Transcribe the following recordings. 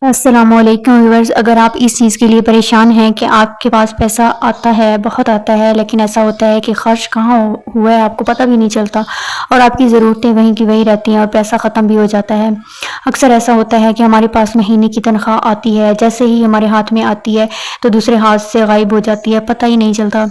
السلام علیکم ویورز، اگر آپ اس چیز کے لیے پریشان ہیں کہ آپ کے پاس پیسہ آتا ہے، بہت آتا ہے، لیکن ایسا ہوتا ہے کہ خرچ کہاں ہوا ہے آپ کو پتہ بھی نہیں چلتا اور آپ کی ضرورتیں وہیں کی وہیں رہتی ہیں اور پیسہ ختم بھی ہو جاتا ہے۔ اکثر ایسا ہوتا ہے کہ ہمارے پاس مہینے کی تنخواہ آتی ہے، جیسے ہی ہمارے ہاتھ میں آتی ہے تو دوسرے ہاتھ سے غائب ہو جاتی ہے، پتہ ہی نہیں چلتا،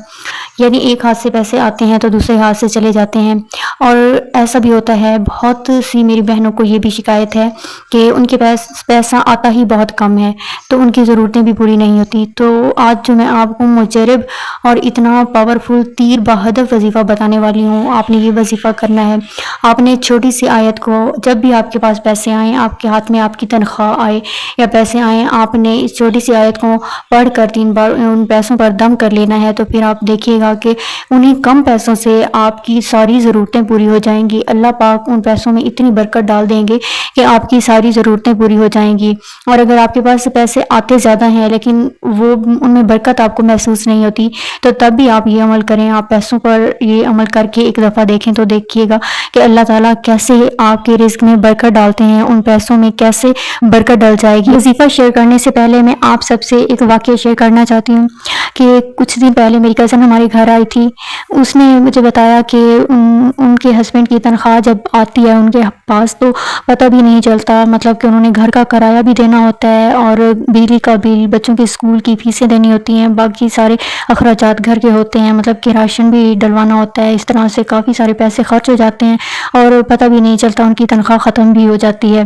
یعنی ایک ہاتھ سے پیسے آتے ہیں تو دوسرے ہاتھ سے چلے جاتے ہیں۔ اور ایسا بھی ہوتا ہے، بہت سی میری بہنوں کو یہ بھی شکایت ہے کہ ان کے پاس پیسہ آتا ہی بہت کم ہے تو ان کی ضرورتیں بھی پوری نہیں ہوتی۔ تو آج جو میں آپ کو مجرب اور اتنا پاورفل تیر بہدف وظیفہ بتانے والی ہوں، آپ نے یہ وظیفہ کرنا ہے۔ آپ نے چھوٹی سی آیت کو، جب بھی آپ کے پاس پیسے آئیں، آپ کے ہاتھ میں آپ کی تنخواہ آئے یا پیسے آئیں، آپ نے اس چھوٹی سی آیت کو پڑھ کر 3 بار ان پیسوں پر دم کر لینا ہے، تو پھر آپ دیکھیے گا کہ انہیں کم پیسوں سے آپ کی ساری ضرورتیں پوری ہو جائیں گی۔ اللہ پاک ان پیسوں میں اتنی برکت ڈال دیں گے کہ آپ کی ساری ضرورتیں پوری ہو جائیں گی۔ اور اگر آپ کے پاس پیسے آتے زیادہ ہیں لیکن وہ ان میں برکت آپ کو محسوس نہیں ہوتی، تو تب بھی آپ یہ عمل کریں، آپ پیسوں پر یہ عمل کر کے ایک دفعہ دیکھیں تو دیکھیے گا کہ اللہ تعالیٰ کیسے آپ کے رزق میں برکت ڈالتے ہیں، ان پیسوں میں کیسے برکت ڈل جائے گی۔ وظیفہ شیئر کرنے سے پہلے میں آپ سب سے ایک واقعہ شیئر کرنا چاہتی ہوں کہ کچھ دن پہلے میری کزن ہمارے گھر آئی تھی۔ اس نے مجھے بتایا کہ ان کے ہسبینڈ کی تنخواہ جب آتی ہے ان کے پاس تو پتہ بھی نہیں چلتا، مطلب کہ انہوں نے گھر کا کرایہ بھی دینا ہوتا ہے اور بجلی کا بل، بچوں کے اسکول کی فیسیں دینی ہوتی ہیں، باقی سارے اخراجات گھر کے ہوتے ہیں، مطلب کہ راشن بھی ڈلوانا ہوتا ہے۔ اس طرح سے کافی سارے پیسے خرچ ہو جاتے ہیں اور پتہ بھی نہیں چلتا، ان کی تنخواہ ختم بھی ہو جاتی ہے۔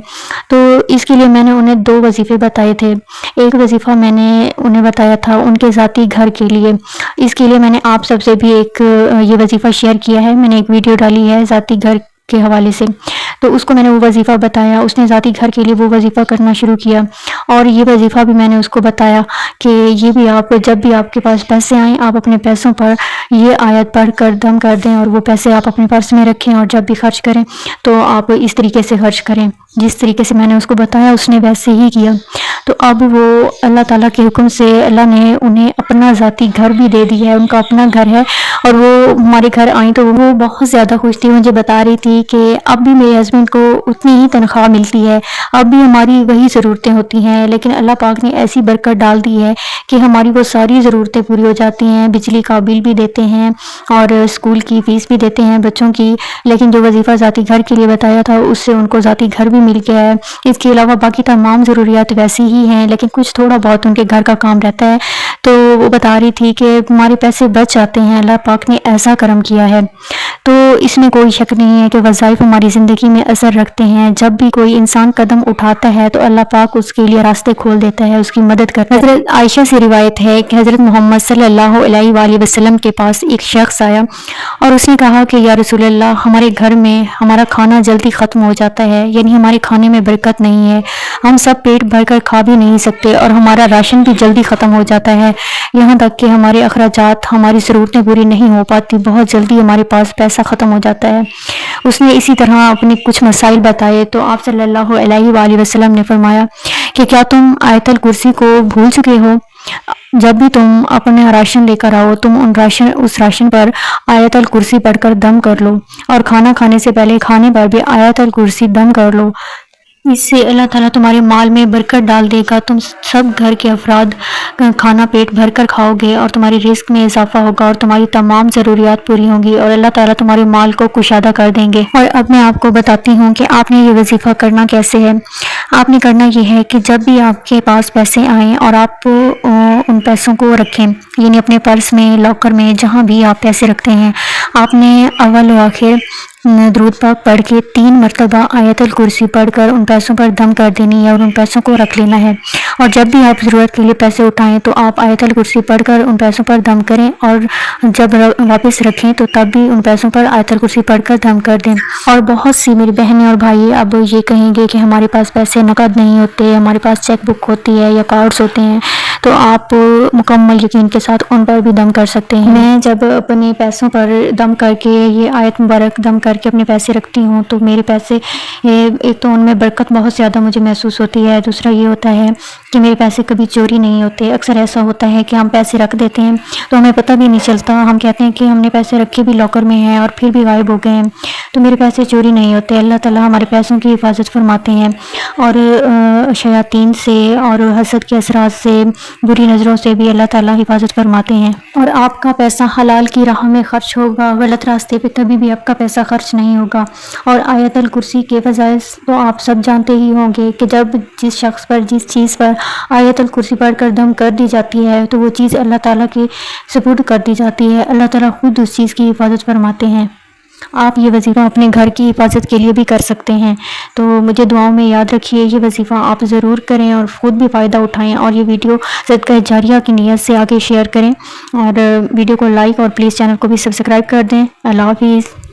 تو اس کے لیے میں نے انہیں 2 وظیفے بتائے تھے۔ ایک وظیفہ میں نے انہیں بتایا تھا ان کے ذاتی گھر کے لیے، اس کے لیے میں نے آپ سب سے بھی ایک یہ وظیفہ شیئر کیا ہے، میں نے ایک ویڈیو ڈالی ہے ذاتی گھر کے حوالے سے، تو اس کو میں نے وہ وظیفہ بتایا، اس نے ذاتی گھر کے لیے وہ وظیفہ کرنا شروع کیا۔ اور یہ وظیفہ بھی میں نے اس کو بتایا کہ یہ بھی آپ جب بھی آپ کے پاس پیسے آئیں، آپ اپنے پیسوں پر یہ آیت پڑھ کر دم کر دیں اور وہ پیسے آپ اپنے پرس میں رکھیں، اور جب بھی خرچ کریں تو آپ اس طریقے سے خرچ کریں جس طریقے سے میں نے اس کو بتایا، اس نے ویسے ہی کیا۔ تو اب وہ اللہ تعالیٰ کے حکم سے اللہ نے انہیں اپنا ذاتی گھر بھی دے دیا ہے، ان کا اپنا گھر ہے، اور وہ ہمارے گھر آئیں تو وہ بہت زیادہ خوش تھی، مجھے بتا رہی تھی کہ اب بھی میرے ہسبینڈ کو اتنی ہی تنخواہ ملتی ہے، اب بھی ہماری وہی ضرورتیں ہوتی ہیں، لیکن اللہ پاک نے ایسی برکت ڈال دی ہے کہ ہماری وہ ساری ضرورتیں پوری ہو جاتی ہیں، بجلی کا بل بھی دیتے ہیں اور اسکول کی فیس بھی دیتے ہیں بچوں کی۔ لیکن جو وظیفہ ذاتی گھر کے لیے بتایا تھا اس سے ان کو ذاتی گھر بھی مل گیا ہے، اس کے علاوہ باقی تمام ضروریات ویسی ہی ہیں، لیکن کچھ تھوڑا بہت ان کے گھر کا کام رہتا ہے۔ تو وہ بتا رہی تھی کہ ہمارے پیسے بچ جاتے ہیں، اللہ پاک نے ایسا کرم کیا ہے۔ تو اس میں کوئی شک نہیں ہے کہ وظائف ہماری زندگی میں اثر رکھتے ہیں، جب بھی کوئی انسان قدم اٹھاتا ہے تو اللہ پاک اس کے لیے راستے کھول دیتا ہے، اس کی مدد کرتا ہے۔ حضرت عائشہ سے روایت ہے کہ حضرت محمد صلی اللہ علیہ وآلہ وسلم کے پاس ایک شخص آیا اور اس نے کہا کہ یا رسول اللہ، ہمارے گھر میں ہمارا کھانا جلدی ختم ہو جاتا ہے، یعنی ہمارے کھانے میں برکت نہیں ہے، ہم سب پیٹ بھر کر کھا بھی نہیں سکتے اور ہمارا راشن بھی جلدی ختم ہو جاتا ہے، یہاں تک کہ ہمارے اخراجات، ہماری ضرورتیں پوری نہیں ہو پاتی، بہت جلدی ہمارے پاس پیسہ ختم ہو جاتا ہے۔ اس نے اسی طرح اپنے کچھ مسائل بتائے تو آپ صلی اللہ علیہ وآلہ وسلم نے فرمایا کہ کیا تم آیت الکرسی کو بھول چکے ہو؟ جب بھی تم اپنا راشن لے کر آؤ، تم اس راشن پر آیت الکرسی پڑھ کر دم کر لو، اور کھانا کھانے سے پہلے کھانے پر بھی آیت الکرسی دم کر لو، اس سے اللہ تعالیٰ تمہارے مال میں برکت ڈال دے گا، تم سب گھر کے افراد کھانا پیٹ بھر کر کھاؤ گے اور تمہاری رزق میں اضافہ ہوگا اور تمہاری تمام ضروریات پوری ہوں گی اور اللہ تعالیٰ تمہارے مال کو کشادہ کر دیں گے۔ اور اب میں آپ کو بتاتی ہوں کہ آپ نے یہ وظیفہ کرنا کیسے ہے۔ آپ نے کرنا یہ ہے کہ جب بھی آپ کے پاس پیسے آئیں اور آپ ان پیسوں کو رکھیں، یعنی اپنے پرس میں، لاکر میں، جہاں بھی آپ پیسے رکھتے ہیں، آپ نے اول و آخر درود پاک پڑھ کے 3 مرتبہ آیت الکرسی پڑھ کر ان پیسوں پر دم کر دینی ہے اور ان پیسوں کو رکھ لینا ہے۔ اور جب بھی آپ ضرورت کے لیے پیسے اٹھائیں تو آپ آیت الکرسی پڑھ کر ان پیسوں پر دم کریں، اور جب واپس رکھیں تو تب بھی ان پیسوں پر آیت الکرسی پڑھ کر دم کر دیں۔ اور بہت سی میری بہنیں اور بھائی اب یہ کہیں گے کہ ہمارے پاس پیسے نقد نہیں ہوتے، ہمارے پاس چیک بک ہوتی ہے یا کارڈز ہوتے ہیں، تو آپ مکمل یقین کے ساتھ ان پر بھی دم کر سکتے ہیں۔ میں جب اپنے پیسوں پر دم کر کے یہ آیت مبارک دم کر کے اپنے پیسے رکھتی ہوں تو میرے پیسے ایک تو ان میں برکت بہت زیادہ مجھے محسوس ہوتی ہے، دوسرا یہ ہوتا ہے کہ میرے پیسے کبھی چوری نہیں ہوتے۔ اکثر ایسا ہوتا ہے کہ ہم پیسے رکھ دیتے ہیں تو ہمیں پتہ بھی نہیں چلتا، ہم کہتے ہیں کہ ہم نے پیسے رکھے بھی لاکر میں ہیں اور پھر بھی غائب ہو گئے ہیں، تو میرے پیسے چوری نہیں ہوتے۔ اللہ تعالیٰ ہمارے پیسوں کی حفاظت فرماتے ہیں اور شیاطین سے اور حسد کے اثرات سے، بری نظروں سے بھی اللہ تعالیٰ حفاظت فرماتے ہیں۔ اور آپ کا پیسہ حلال کی راہ میں خرچ ہوگا، غلط راستے پہ کبھی بھی آپ کا پیسہ خرچ نہیں ہوگا۔ اور آیت الکرسی کے فضائل تو آپ سب جانتے ہی ہوں گے کہ جب جس شخص پر جس چیز پر آیت الکرسی پڑھ کر دم کر دی جاتی ہے تو وہ چیز اللہ تعالیٰ کے سپرد کر دی جاتی ہے، اللہ تعالیٰ خود اس چیز کی حفاظت فرماتے ہیں۔ آپ یہ وظیفہ اپنے گھر کی حفاظت کے لیے بھی کر سکتے ہیں، تو مجھے دعاؤں میں یاد رکھیے، یہ وظیفہ آپ ضرور کریں اور خود بھی فائدہ اٹھائیں، اور یہ ویڈیو صدقہ جاریہ کی نیت سے آگے شیئر کریں، اور ویڈیو کو لائک اور پلیز چینل کو بھی سبسکرائب کر دیں۔ اللہ حافظ۔